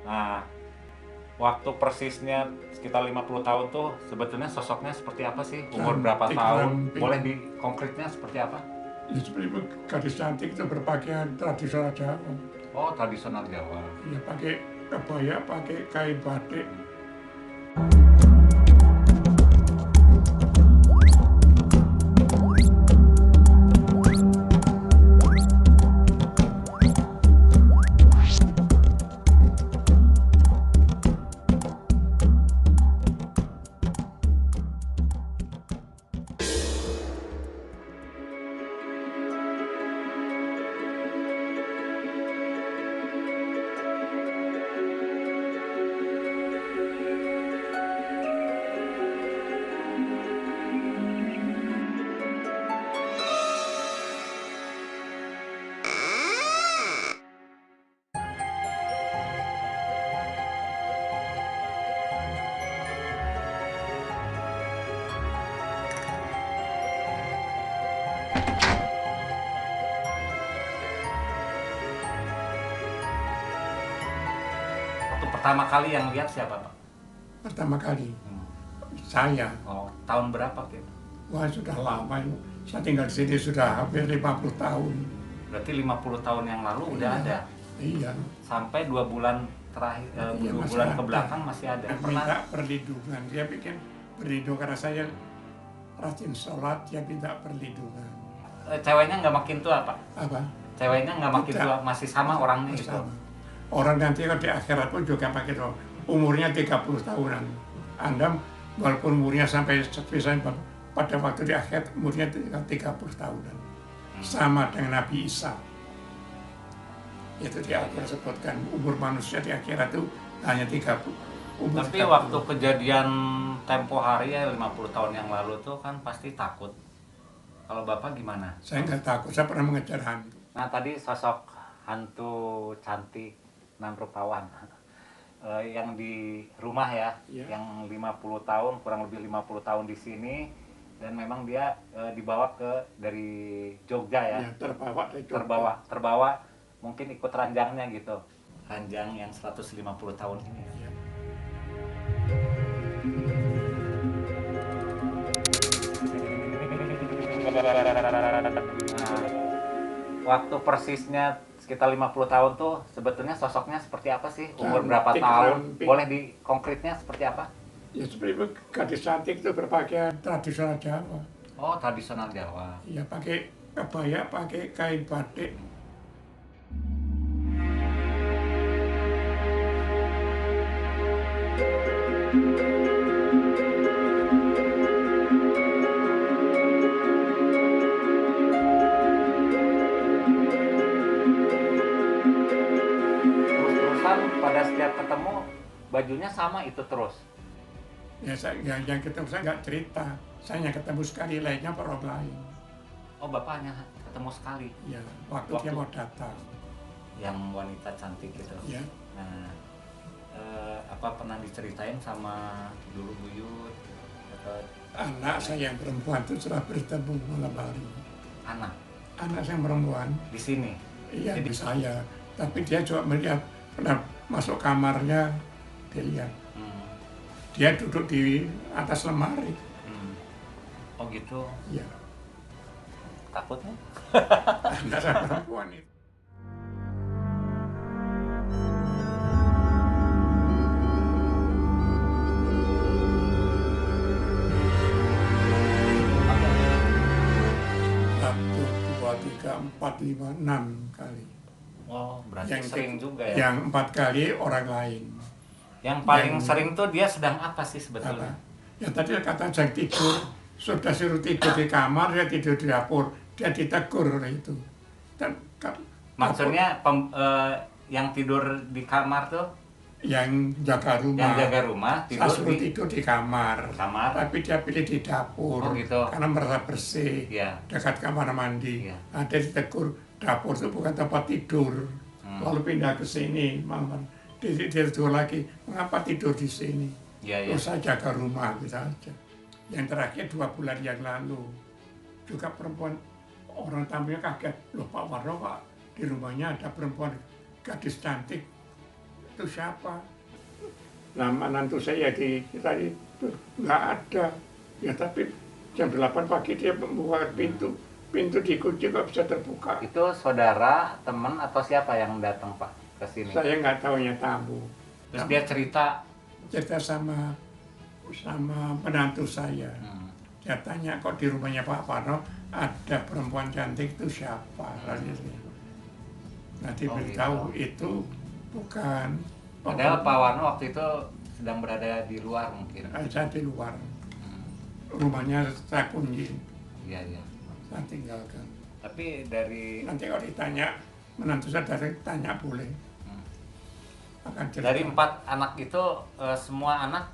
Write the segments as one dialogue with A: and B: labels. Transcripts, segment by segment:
A: Nah, waktu persisnya sekitar 50 tahun tuh sebetulnya sosoknya seperti apa sih? Umur berapa
B: Cantik
A: tahun?
B: ramping.
A: Boleh di konkretnya seperti apa?
B: Ya seperti gadis cantik itu berpakaian tradisional Jawa.
A: Oh, tradisional Jawa.
B: Ya pakai kebaya, pakai kain batik.
A: Waktu pertama kali yang lihat siapa, Pak?
B: Pertama kali
A: Hmm.
B: saya,
A: Oh, tahun berapa gitu?
B: wah sudah lama ini. Saya tinggal di sini sudah hampir 50 tahun.
A: Berarti 50 tahun yang lalu udah
B: Iya.
A: ada.
B: Iya.
A: Sampai 2 bulan terakhir,
B: Iya,
A: 2 bulan
B: masih
A: ke
B: ada.
A: belakang masih ada.
B: Minta perlindungan. Dia bikin perlindungan karena saya rajin sholat, dia minta perlindungan.
A: Ceweknya nggak makin tua, Pak?
B: Apa?
A: Ceweknya nggak makin
B: Tidak.
A: tua, masih sama orangnya
B: Masih
A: gitu.
B: sama. Orang nanti kan di akhirat pun juga pakai itu. Umurnya 30 tahunan. Anda walaupun umurnya sampai misalnya pada waktu di akhirat umurnya 30 tahunan. Sama dengan Nabi Isa. Itu di Al-Quran sebutkan umur manusia di akhirat itu hanya 30. Umur
A: Tapi
B: 30.
A: waktu kejadian tempo hari ya 50 tahun yang lalu tuh kan pasti takut. Kalau Bapak gimana?
B: Saya nggak takut, saya pernah mengejar hantu.
A: Nah tadi sosok hantu cantik nan rupawan yang di rumah ya,
B: Iya.
A: yang 50 tahun, kurang lebih 50 tahun di sini, dan memang dia dibawa dari Jogja ya,
B: Ya, terbawa dari Jogja.
A: terbawa mungkin ikut ranjangnya gitu, ranjang yang 150 tahun ini.
B: Ya.
A: Nah, waktu persisnya sekitar 50 tahun tuh sebetulnya sosoknya seperti apa sih? Umur berapa
B: Cantik
A: tahun?
B: ramping.
A: Boleh di konkretnya seperti apa?
B: Ya seperti gadis cantik itu berpakaian tradisional Jawa.
A: Oh, tradisional Jawa.
B: Ya pakai kebaya, pakai kain batik.
A: Terus-terusan pada setiap ketemu bajunya sama itu terus.
B: Ya saya, yang ketemu saya nggak cerita. Saya hanya ketemu sekali, lainnya orang lain.
A: Oh, bapaknya ketemu sekali.
B: Ya, waktu dia mau datang.
A: Yang wanita cantik gitu.
B: Ya,
A: Nah, apa pernah diceritain sama dulu buyut atau
B: anak saya yang perempuan itu sudah bertemu malam hari.
A: anak
B: Anak saya perempuan,
A: di sini?
B: iya
A: Jadi-
B: di saya. Tapi dia juga melihat, pernah masuk kamarnya, dia lihat.
A: Hmm,
B: Dia duduk di atas lemari.
A: hmm. Oh gitu.
B: Ya,
A: Takutnya?
B: anak saya perempuan itu. Satu, dua, tiga, empat, lima, 6 kali.
A: Oh, berarti
B: Yang
A: sering juga ya.
B: Yang 4 kali orang lain.
A: Yang paling
B: yang-
A: sering tuh dia sedang apa sih
B: Apa?
A: sebetulnya?
B: Ya tadi kata saya tidur, sudah suruh tidur di kamar, dia tidur di dapur, dia ditegur oleh itu. Dan
A: Maksudnya yang tidur di kamar tuh,
B: yang jaga rumah.
A: yang jaga rumah
B: Saya
A: tidur
B: suruh
A: di
B: tidur di kamar.
A: kamar.
B: Tapi dia pilih di dapur.
A: Oh, gitu.
B: Karena merasa bersih.
A: Iya.
B: Dekat kamar mandi.
A: Iya.
B: Nah, dia ditegur, dapur itu bukan tempat tidur. Lalu pindah ke sini, mama. Dia tegur lagi, mengapa tidur di sini?
A: Iya, iya.
B: Terus saya jaga rumah gitu aja. Yang terakhir 2 bulan yang lalu, juga perempuan, orang tamunya kaget, loh Pak Warno Pak, di rumahnya ada perempuan gadis cantik itu siapa? Nah, menantu saya tadi itu nggak ada. Ya tapi jam 8 pagi dia membuka pintu dikunci kok bisa terbuka.
A: Itu saudara, teman atau siapa yang datang Pak ke sini?
B: Saya nggak tahunya tamu.
A: Terus dia cerita.
B: Cerita sama menantu saya. Dia tanya kok di rumahnya Pak Parno ada perempuan cantik itu siapa? Nanti beritahu itu bukan.
A: Padahal Pak Warno waktu itu sedang berada di luar mungkin.
B: Saya di luar. Rumahnya saya kunci.
A: Iya, iya.
B: Saya tinggalkan.
A: Tapi dari
B: nanti kalau ditanya menantu saya tanya boleh. Akan
A: dari 4 anak itu semua anak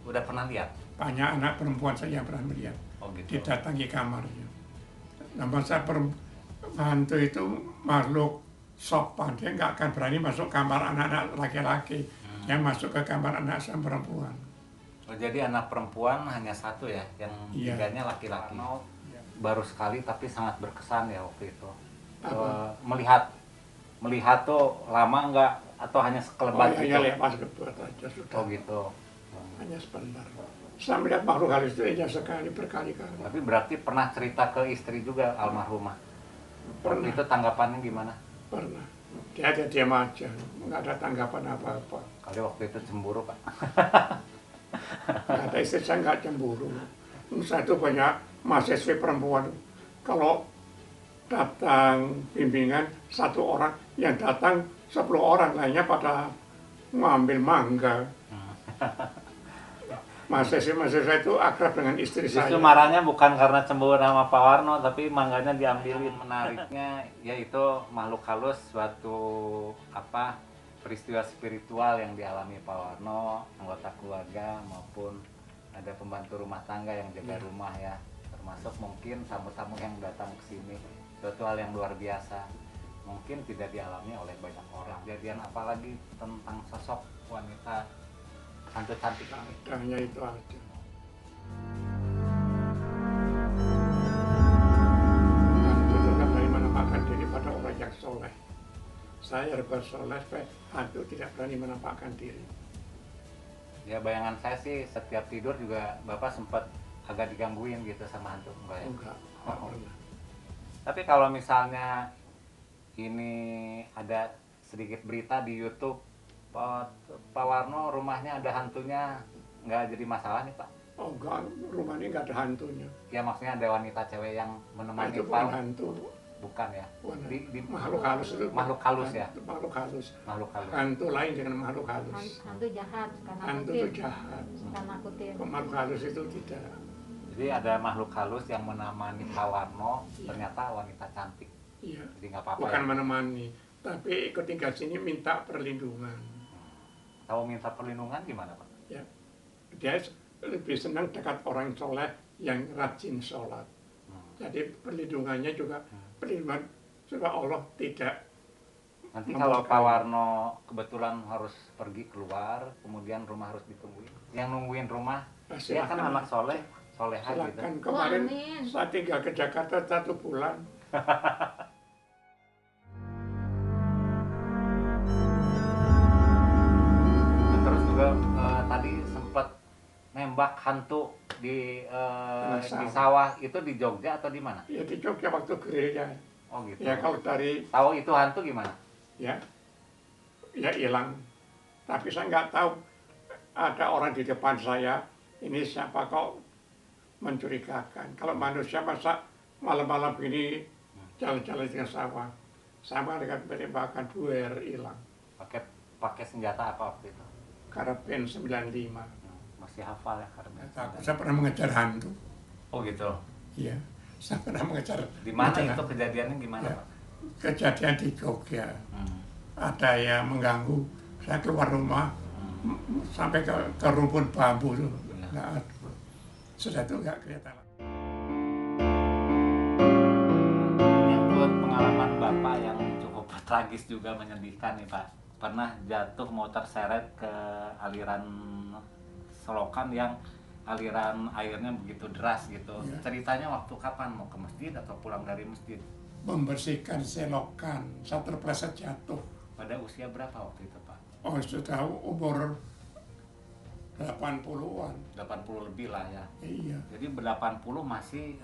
A: udah pernah lihat?
B: Banyak anak perempuan saya yang pernah melihat.
A: Oh gitu.
B: Didatangi kamarnya. Nah, masa hantu itu makhluk sopan, dia nggak akan berani masuk kamar anak-anak laki-laki. Dia masuk ke kamar anak saya perempuan.
A: Oh, jadi anak perempuan hanya 1 ya, yang 3-nya laki-laki. Baru sekali tapi sangat berkesan ya waktu itu. Melihat tuh lama nggak atau hanya sekelebat gitu?
B: Hanya lepas sekelebat aja sudah.
A: Oh gitu.
B: Hanya sebentar. Saya melihat makhluk halus itu aja sekali berkali-kali.
A: Tapi berarti pernah cerita ke istri juga almarhumah?
B: Pernah.
A: Itu tanggapannya gimana?
B: Pernah. Dia aja diam aja, nggak ada tanggapan apa-apa.
A: Kali waktu itu cemburu Pak?
B: Kata istri saya nggak cemburu. Saya itu banyak mahasiswi perempuan. Kalau datang bimbingan 1 orang, yang datang 10 orang lainnya pada mengambil mangga. Mahasiswa itu akrab dengan istri saya.
A: Justru marahnya bukan karena cemburu sama Pak Warno, tapi mangganya diambilin. Menariknya yaitu makhluk halus suatu peristiwa spiritual yang dialami Pak Warno, anggota keluarga maupun ada pembantu rumah tangga yang jaga rumah ya, termasuk mungkin tamu-tamu yang datang ke sini. Suatu hal yang luar biasa, mungkin tidak dialami oleh banyak orang. Kejadian apalagi tentang sosok wanita hantu cantik ini?
B: Hanya itu aja. Hantu itu kan dari menampakkan diri pada orang yang soleh. Saya harus bersoleh supaya hantu tidak berani menampakkan diri.
A: Ya bayangan saya sih setiap tidur juga Bapak sempat agak digangguin gitu sama hantu, enggak ya?
B: Enggak pernah.
A: Tapi kalau misalnya ini ada sedikit berita di YouTube, Pak Warno rumahnya ada hantunya, nggak jadi masalah nih Pak?
B: Oh enggak, rumah ini enggak ada hantunya.
A: Ya maksudnya ada wanita cewek yang menemani
B: itu
A: Pak?
B: bukan hantu.
A: Bukan ya?
B: Makhluk halus itu.
A: Makhluk halus ya?
B: Makhluk halus.
A: Makhluk halus.
B: Hantu lain dengan makhluk halus.
C: Hantu jahat, suka
B: Hantu
C: nakutin.
B: itu jahat.
C: Suka nakutin.
B: Makhluk halus itu tidak.
A: Jadi ada makhluk halus yang menemani Pak Warno, ternyata wanita cantik.
B: Iya.
A: Jadi nggak apa-apa
B: Bukan
A: ya?
B: menemani, tapi ikut tinggal sini minta perlindungan.
A: Tahu minta perlindungan gimana Pak?
B: Ya, dia lebih senang dekat orang soleh yang rajin sholat. Jadi perlindungannya juga perlindungan supaya Allah tidak.
A: Nanti kalau Pak Warno kebetulan harus pergi keluar, kemudian rumah harus ditungguin. Yang nungguin rumah, dia kan anak soleh, soleha gitu.
B: Silakan. Kemarin
C: amin.
B: saya tinggal ke Jakarta 1 bulan.
A: Terus juga tadi sempat nembak hantu di sawah. Itu di Jogja atau di mana?
B: Ya di Jogja waktu gereja.
A: Oh gitu.
B: Ya kalau dari
A: Tahu itu hantu gimana?
B: ya hilang. Tapi saya nggak tahu ada orang di depan saya. Ini siapa kok mencurigakan? Kalau manusia masa malam-malam ini jalan-jalan dengan sawah, sama dengan penembakan buaya hilang.
A: Pakai senjata apa waktu itu?
B: Karabin 95.
A: Masih hafal ya karena.
B: Saya pernah mengejar hantu.
A: Oh gitu.
B: Iya, saya pernah mengejar.
A: Di mana
B: mengejar
A: itu kejadiannya gimana
B: Ya.
A: Pak?
B: Kejadian di Jogja. Ada yang mengganggu. Saya keluar rumah sampai ke rumpun bambu itu. Nggak ada. Sudah itu nggak kelihatan.
A: Menyangkut pengalaman Bapak yang cukup tragis juga menyedihkan nih Pak. Pernah jatuh mau terseret ke aliran selokan yang aliran airnya begitu deras gitu.
B: Ya.
A: Ceritanya waktu kapan? Mau ke masjid atau pulang dari masjid?
B: Membersihkan selokan, saya terpleset jatuh
A: Pada usia berapa waktu itu Pak?
B: Oh, sudah umur 80-an.
A: 80 lebih lah ya.
B: Iya.
A: Jadi 80 masih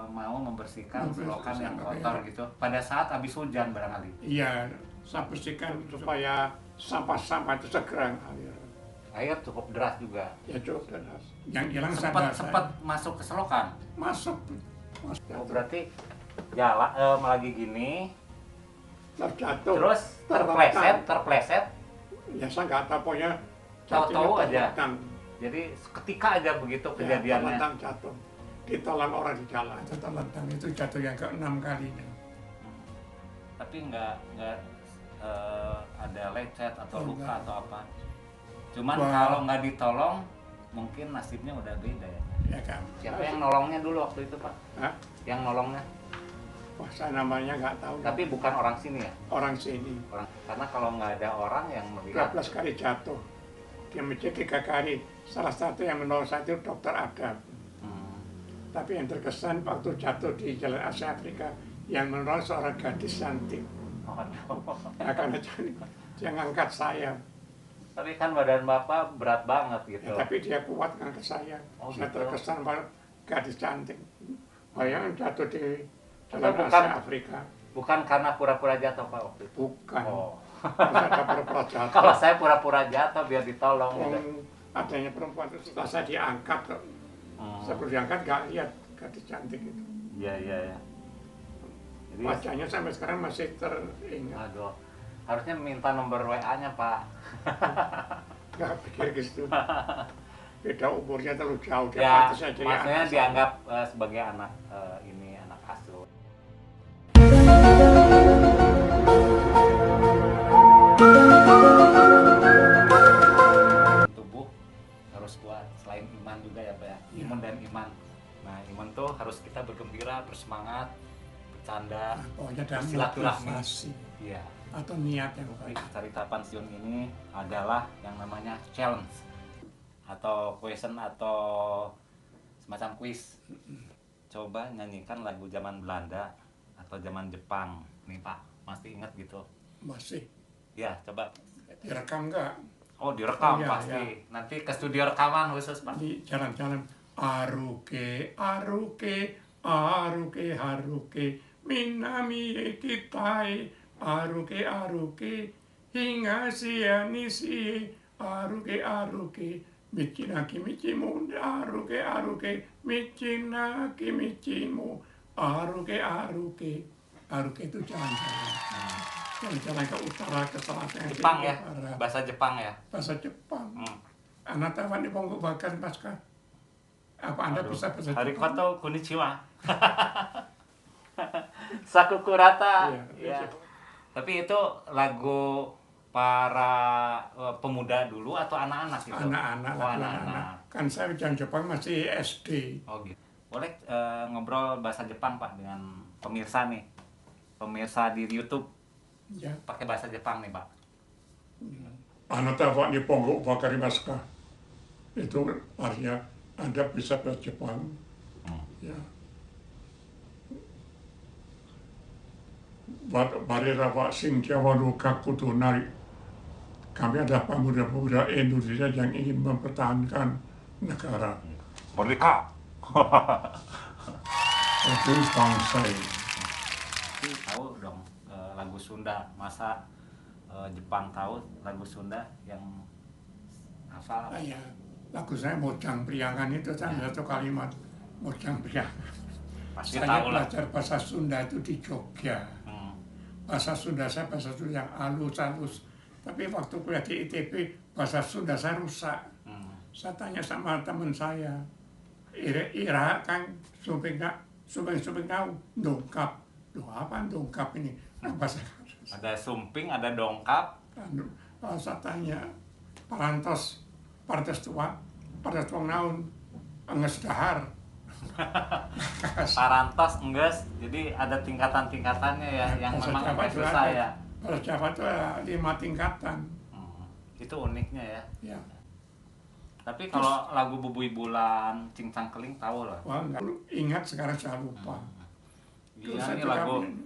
A: mau membersihkan selokan yang
B: Membersihkan,
A: kotor
B: iya.
A: gitu. Pada saat habis hujan barangkali.
B: Iya, saya bersihkan supaya sampah-sampah itu segera ngalir.
A: Air cukup deras juga.
B: Ya cukup deras. Yang hilang
A: Sempat
B: sadar
A: masuk ke selokan.
B: masuk
A: Oh, berarti ya lagi gini,
B: terjatuh.
A: terus terpleset.
B: Ya saya nggak tahu pokoknya
A: Tahu-tahu
B: jatuhnya
A: aja.
B: terlentang.
A: Jadi seketika aja begitu
B: Ya,
A: kejadiannya.
B: terlentang jatuh. Ditelan orang di jalan. Itu terlentang, itu jatuh yang ke-6 kalinya.
A: Tapi nggak ada lecet atau
B: Oh,
A: luka
B: enggak.
A: atau apa. Cuman
B: Wah.
A: kalau nggak ditolong, mungkin nasibnya udah beda ya.
B: Ya kan.
A: Siapa yang nolongnya dulu waktu itu Pak?
B: Hah?
A: Yang nolongnya?
B: Wah, saya namanya nggak tahu.
A: Tapi bukan orang sini ya?
B: Orang sini.
A: Karena kalau nggak ada orang yang melihat.
B: 12 kali jatuh. Dia menjadi 3 kali. Salah satu yang menolong saya itu Dokter Adam.
A: Hmm.
B: Tapi yang terkesan waktu jatuh di Jalan Asia Afrika, yang menolong seorang gadis cantik.
A: Waduh.
B: Ya, karena dia ngangkat saya.
A: Tapi kan badan Bapak berat banget gitu.
B: Ya, tapi dia kuat ngangkat saya.
A: Oh,
B: Saya
A: gitu.
B: terkesan pada gadis cantik. Bayangin jatuh di
A: Atau
B: Jalan
A: bukan-
B: Asia Afrika.
A: Bukan karena pura-pura jatuh Pak waktu itu.
B: Bukan.
A: Oh.
B: Terus ada pura-pura jatuh.
A: Kalau saya pura-pura jatuh biar ditolong gitu.
B: Adanya perempuan itu setelah saya diangkat. Sebelum diangkat nggak lihat gadis cantik itu.
A: Iya. Jadi
B: Wajahnya sampai sekarang masih teringat.
A: aduh, harusnya minta nomor WA-nya Pak.
B: Nggak pikir gitu. Beda umurnya terlalu jauh. Dia
A: Ya,
B: pantas saya jadi
A: maksudnya
B: anak
A: dianggap sebagai anak anak asuh. Tubuh harus kuat, selain iman juga ya Pak ya. Imun dan iman. Nah, iman tuh harus kita bergembira, bersemangat, bercanda,
B: saya. Pokoknya ada
A: bersilaturahmi.
B: motivasi
A: Iya.
B: atau niat yang
A: Tapi
B: baik.
A: cerita pensiun ini adalah yang namanya challenge atau question atau semacam quiz. Coba nyanyikan lagu zaman Belanda atau zaman Jepang nih Pak, masih ingat gitu?
B: Masih
A: Ya, coba.
B: direkam nggak?
A: Oh, direkam
B: Oh, iya,
A: pasti.
B: iya.
A: Nanti ke studio rekaman khusus Pak.
B: Di jalan-jalan aruke aruke aruke haruke minami kitai aruke aruke hingga siang si aruke aruke michinaki michimu aruke aruke michinaki michimu aruke aruke aruke itu jalan-jalan jalan-jalan ke utara ke selatan ke
A: Jepang ya,
B: utara.
A: bahasa Jepang ya.
B: Bahasa Jepang.
A: Hmm.
B: Anak tahu di Ponggok Bakar Pasca. Apa Anda
A: Aduh,
B: bisa bahasa
A: Harikoto konnichiwa. Sakukurata.
B: Iya.
A: Ya. Tapi itu lagu para pemuda dulu atau anak-anak gitu?
B: Anak-anak,
A: Oh, anak-anak.
B: Kan saya ujian Jepang masih SD.
A: Oh gitu. Boleh ngobrol bahasa Jepang Pak dengan pemirsa nih. Pemirsa di YouTube
B: Ya.
A: pakai bahasa Jepang nih Pak.
B: Anak tahu di Ponggok Bakar Pasca. Itu artinya Anda bisa bahasa Jepang. Ya. Mari rawa sing Jawa luka kudu nari. Kami adalah pemuda-pemuda Indonesia yang ingin mempertahankan negara.
A: Merdeka.
B: Itu bangsa ini.
A: Tahu dong lagu Sunda, masa Jepang tahu lagu Sunda yang hafal apa?
B: Ya, lagu saya Mojang Priangan itu ada satu kalimat Mojang Priangan.
A: Pasti
B: Saya
A: tahu lah.
B: belajar bahasa Sunda itu di Jogja.
A: Hmm.
B: Bahasa Sunda saya bahasa Sunda yang halus-halus. Tapi waktu kuliah di ITB, bahasa Sunda saya rusak.
A: Hmm.
B: Saya tanya sama teman saya, Ira kan suping tahu dongkap. Loh apa dongkap ini? Bahasa
A: Ada sumping, ada dongkap.
B: saya tanya, parantos tua naun, enges dahar.
A: Tarantos, enggas. Jadi ada tingkatan-tingkatannya ya yang
B: Bahasa
A: memang
B: Jawa
A: agak
B: itu
A: susah
B: ada.
A: ya.
B: Bahasa Jawa itu ada 5 tingkatan.
A: Itu uniknya ya.
B: Ya,
A: Tapi kalau lagu Bubui Bulan, Cincang Keling tahu lah.
B: wah enggak ingat sekarang saya lupa. Terus
A: Iya,
B: saya
A: ini
B: juga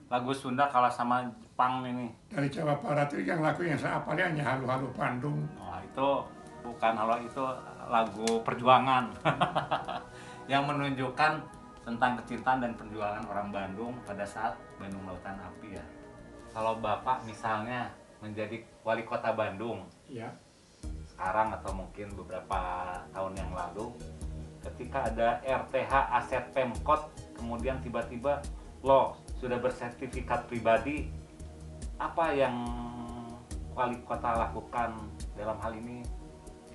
A: lagu Sunda kalah sama Jepang ini.
B: dari Jawa Barat itu yang lagu yang saya apalnya hanya Halu-Halu Bandung.
A: Wah, itu bukan halo, itu lagu perjuangan yang menunjukkan tentang kecintaan dan perjuangan orang Bandung pada saat Bandung Lautan Api ya. Kalau Bapak misalnya menjadi wali kota Bandung
B: Ya,
A: sekarang atau mungkin beberapa tahun yang lalu, ketika ada RTH Aset Pemkot, kemudian tiba-tiba lo sudah bersertifikat pribadi, apa yang wali kota lakukan dalam hal ini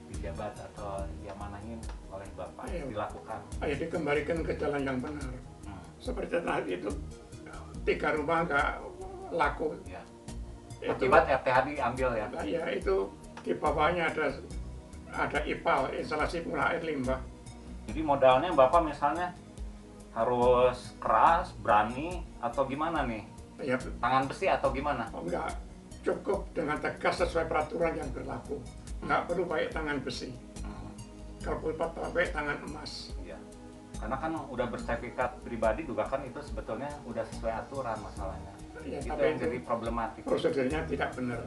A: dijabat atau diamanahin oleh Bapak
B: Ayo.
A: dilakukan?
B: ayo dikembalikan ke jalan yang benar.
A: Hmm,
B: Seperti tadi itu 3 rumah nggak laku.
A: ya.
B: Itu,
A: Akibat RTH diambil ya.
B: ya itu di bawahnya ada IPAL, instalasi pengolahan air limbah.
A: Jadi modalnya Bapak misalnya harus keras, berani, atau gimana nih?
B: Ya,
A: Tangan besi atau gimana?
B: enggak cukup dengan tegas sesuai peraturan yang berlaku. Nggak perlu pakai tangan besi.
A: Hmm,
B: Kalau perlu pakai tangan emas.
A: iya. Karena kan udah bersertifikat pribadi juga kan itu sebetulnya udah sesuai aturan masalahnya.
B: Ya,
A: Itu
B: tapi
A: yang
B: itu
A: jadi problematik.
B: prosedurnya tidak benar.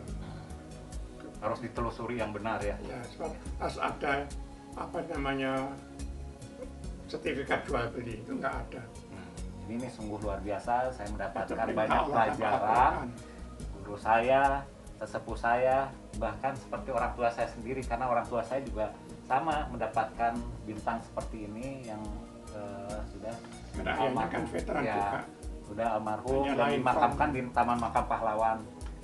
A: Harus ditelusuri yang benar ya.
B: Ya, sebab harus ada apa namanya sertifikat jual beli itu nggak ada.
A: Ini sungguh luar biasa. Saya
B: Itu
A: mendapatkan
B: perintah
A: banyak
B: Allah,
A: pelajaran.
B: Al-Quran.
A: Guru saya, sesepuh saya, bahkan seperti orang tua saya sendiri, karena orang tua saya juga sama mendapatkan bintang seperti ini yang sudah
B: Karena ayahnya kan veteran
A: ya,
B: juga.
A: sudah almarhum
B: Hanya
A: dan
B: lain
A: dimakamkan
B: form.
A: di Taman Makam Pahlawan.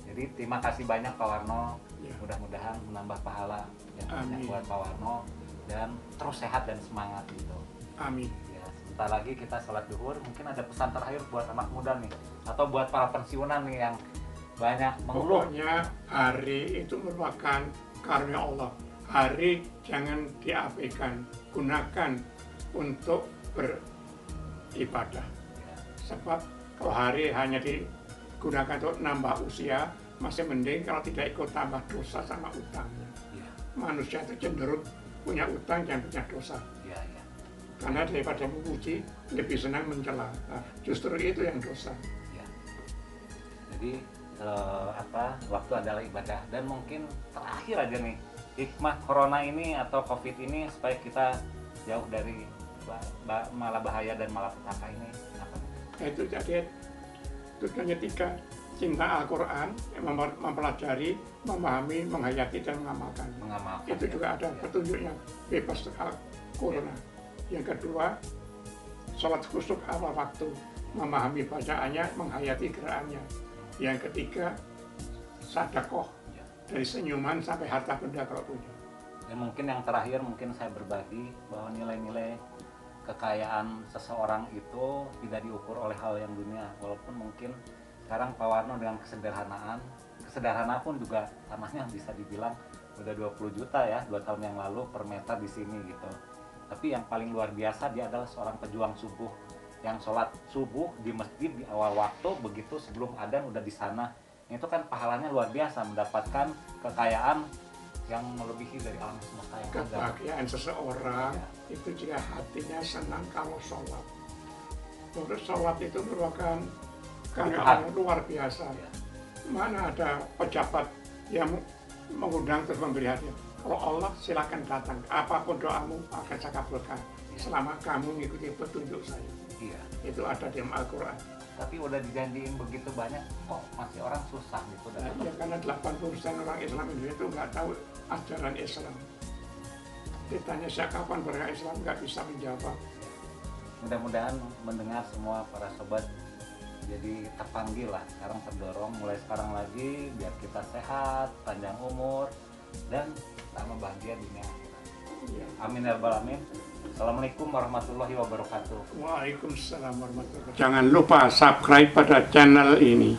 A: Jadi terima kasih banyak Pak Warno.
B: Ya.
A: Mudah-mudahan menambah pahala yang banyak
B: Amin.
A: buat Pak Warno dan terus sehat dan semangat gitu.
B: Amin.
A: Ya, sebentar lagi kita sholat duhur. Mungkin ada pesan terakhir buat anak muda nih, atau buat para pensiunan nih yang banyak mengeluh.
B: Pokoknya hari itu merupakan karunia Allah. Hari jangan diabaikan, gunakan untuk beribadah.
A: Ya,
B: Sebab kalau hari hanya digunakan untuk nambah usia, masih mending kalau tidak ikut tambah dosa sama utangnya.
A: ya,
B: Manusia itu cenderung punya utang dan punya dosa.
A: ya, ya.
B: Karena daripada memuji, lebih senang mencela. Nah, justru itu yang dosa.
A: Ya. Jadi waktu adalah ibadah, dan mungkin terakhir aja nih, hikmah corona ini atau covid ini supaya kita jauh dari malah bahaya dan malapetaka ini apa?
B: Itu jadi tujuannya 3, cinta Al-Quran, mempelajari, memahami, menghayati, dan mengamalkannya.
A: Mengamalkan
B: Itu
A: ya.
B: juga ada
A: Ya.
B: petunjuknya, bebas corona. Yang kedua, sholat khusyuk awal waktu, memahami bacaannya, menghayati gerakannya. Yang ketiga, sedekah,
A: Ya.
B: dari senyuman sampai harta benda kalau punya.
A: Dan mungkin yang terakhir, mungkin saya berbagi bahwa nilai-nilai kekayaan seseorang itu tidak diukur oleh hal yang dunia. Walaupun mungkin sekarang Pak Warno dengan kesederhanaan pun juga tanahnya bisa dibilang udah 20 juta ya, 2 tahun yang lalu per meter di sini gitu. Tapi yang paling luar biasa, dia adalah seorang pejuang subuh yang sholat subuh di masjid di awal waktu, begitu sebelum adzan udah di sana. Itu kan pahalanya luar biasa, mendapatkan kekayaan yang melebihi dari alam semesta yang ada.
B: Kebahagiaan seseorang
A: Ya.
B: itu jika hatinya senang kalau sholat. Menurut sholat itu merupakan kenikmatan yang luar biasa.
A: Ya.
B: Mana ada pejabat yang mengundang terus memberi hadiah. Kalau Allah silakan datang, apapun doamu akan saya kabulkan. Selama kamu mengikuti petunjuk saya.
A: Iya.
B: Itu ada di Al-Quran.
A: Tapi udah dijanjiin begitu banyak, kok masih orang susah gitu.
B: Nah, ya karena 80% orang Islam Indonesia itu nggak tahu ajaran Islam. Ditanya saya kapan beragama Islam nggak bisa menjawab.
A: Mudah-mudahan mendengar semua para sobat jadi terpanggil lah, sekarang terdorong mulai sekarang lagi biar kita sehat, panjang umur, dan sama bahagia dunia akhirat.
B: Ya.
A: Amin ya rabbal alamin. Assalamualaikum warahmatullahi wabarakatuh.
B: Waalaikumsalam warahmatullahi wabarakatuh. Jangan lupa subscribe pada channel ini.